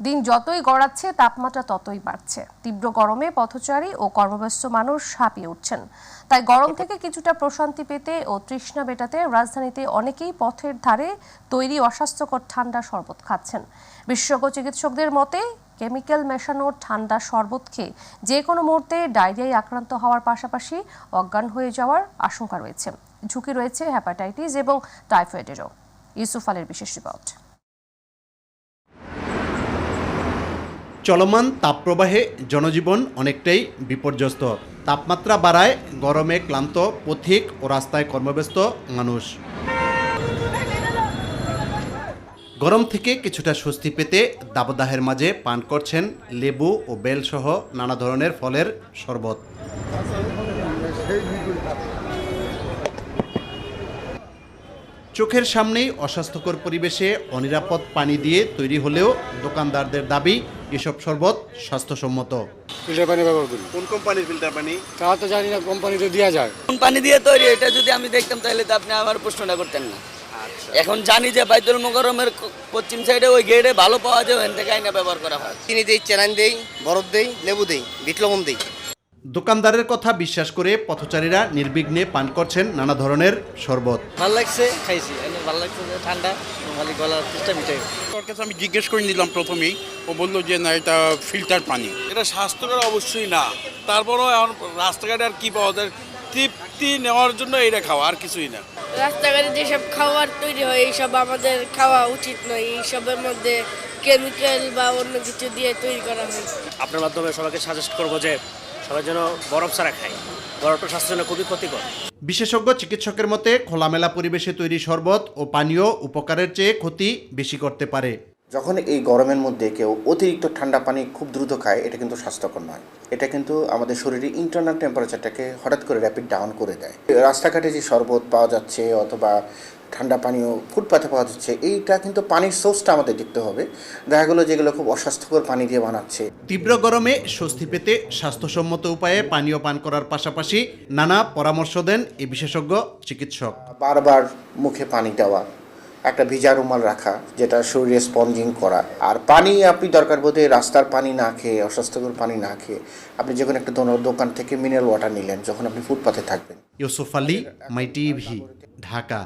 দিন যতই গড়াচ্ছে তাপমাত্রা ততই বাড়ছে। তীব্র গরমে পথচারী ও কর্মব্যস্ত মানুষ হাঁপিয়ে উঠছেন। তাই গরম থেকে কিছুটা প্রশান্তি পেতে ও তৃষ্ণা মেটাতে রাজধানীতে অনেকেই পথের ধারে তৈরি অস্বাস্থ্যকর ঠান্ডা শরবত খাচ্ছেন। বিশেষজ্ঞ চিকিৎসকদের মতে কেমিক্যাল মেশানো ঠান্ডা শরবত খেয়ে যে কোনো মুহূর্তে ডায়রিয়ায় আক্রান্ত হওয়ার পাশাপাশি অজ্ঞান হয়ে যাওয়ার আশঙ্কা রয়েছে। ঝুঁকি রয়েছে হেপাটাইটিস এবং টাইফয়েডেরও। ইউসুফ আলীর বিশেষ রিপোর্ট। চলমান তাপপ্রবাহে জনজীবন অনেকটাই বিপর্যস্ত। তাপমাত্রা বাড়ায় গরমে ক্লান্ত পথিক ও রাস্তায় কর্মব্যস্ত মানুষ। গরম থেকে কিছুটা স্বস্তি পেতে দাবদাহের মাঝে পান করছেন লেবু ও বেলসহ নানা ধরনের ফলের শরবত। চোখের সামনেই অস্বাস্থ্যকর পরিবেশে অনিরাপদ পানি দিয়ে তৈরি হলেও দোকানদারদের দাবি এসব শরবত স্বাস্থ্যসম্মত। ফিল্টার পানি ব্যবহার করি। কোন কোম্পানির ফিল্টার পানি? তা তো জানি না, কোম্পানিতে দেওয়া যায়। কোন পানি দিয়ে তৈরি এটা যদি আমি দেখতাম তাহলে তো আপনি আমার প্রশ্নটা করতেন না। এখন জানি যে বাইতুল মোকাররমের পশ্চিম সাইডে ওই গেটে ভালো পাওয়া যায়, ওখান থেকে আইনা ব্যবহার করা হয়। চিনি দেই, চেরান দেই, বরফ দেই, লেবু দেই, বিট লবণ দেই। দোকানদারের কথা বিশ্বাস করে পথচারীরা নির্বিঘ্নে পান করছেন নানা ধরনের শরবত। ভালো লাগছে, খাইছি, ভালো লাগছে যে ঠান্ডা, খালি গলার চেষ্টা মিটাই। ওর কাছে আমি জিজ্ঞেস করে নিলাম প্রথমেই, ও বললো যে না, এটা ফিল্টার পানি। এটা স্বাস্থ্যকর অবশ্যই না, তারপরও এখন রাস্তাঘাটে আর কি পাওয়া যায়, তৃপ্তি নেওয়ার জন্য এটা খাওয়া, আর কিছুই না। রাস্তাঘাটে যেসব খাবার তৈরি হয় এইসব আমাদের খাওয়া উচিত নয়। এইসবের মধ্যে কেমিক্যাল বা অন্য কিছু দিয়ে তৈরি করা হয়। আপনার মাধ্যমে সবাইকে সাজেস্ট করবো যে সবাই যেন বরফ ছাড়া খায়। বরফটা স্বাস্থ্যের জন্য খুবই ক্ষতিকর। বিশেষজ্ঞ চিকিৎসকের মতে খোলামেলা পরিবেশে তৈরি শরবত ও পানীয় উপকারের চেয়ে ক্ষতি বেশি করতে পারে। যখন এই গরমের মধ্যে কেউ অতিরিক্ত ঠান্ডা পানি খুব দ্রুত খায়, এটা কিন্তু স্বাস্থ্যকর নয়। এটা কিন্তু আমাদের শরীরে ইন্টারনাল টেম্পারেচারটাকে হঠাৎ করে র্যাপিড ডাউন করে দেয়। রাস্তাঘাটে যে শরবত পাওয়া যাচ্ছে অথবা ঠান্ডা পানীয় ফুটপাতে পাওয়া যাচ্ছে, এইটা কিন্তু পানির সোর্সটা আমাদের দেখতে হবে। দেখা গেলো যেগুলো খুব অস্বাস্থ্যকর পানি দিয়ে বানাচ্ছে। তীব্র গরমে স্বস্তি পেতে স্বাস্থ্যসম্মত উপায়ে পানীয় পান করার পাশাপাশি নানা পরামর্শ দেন এই বিশেষজ্ঞ চিকিৎসক। বারবার মুখে পানি দেওয়া, একটা ভিজা রুমাল রাখা যেটা শরীরে স্পঞ্জিং করা, আর পানি আপনি দরকার বোধে রাস্তার পানি না খেয়ে, অস্বাস্থ্যকর পানি না খেয়ে আপনি যখন একটা দোকান থেকে মিনারেল ওয়াটার নিলেন যখন আপনি ফুটপাতে থাকবেন। ইউসুফ আলী, মাই টিভি, ঢাকা।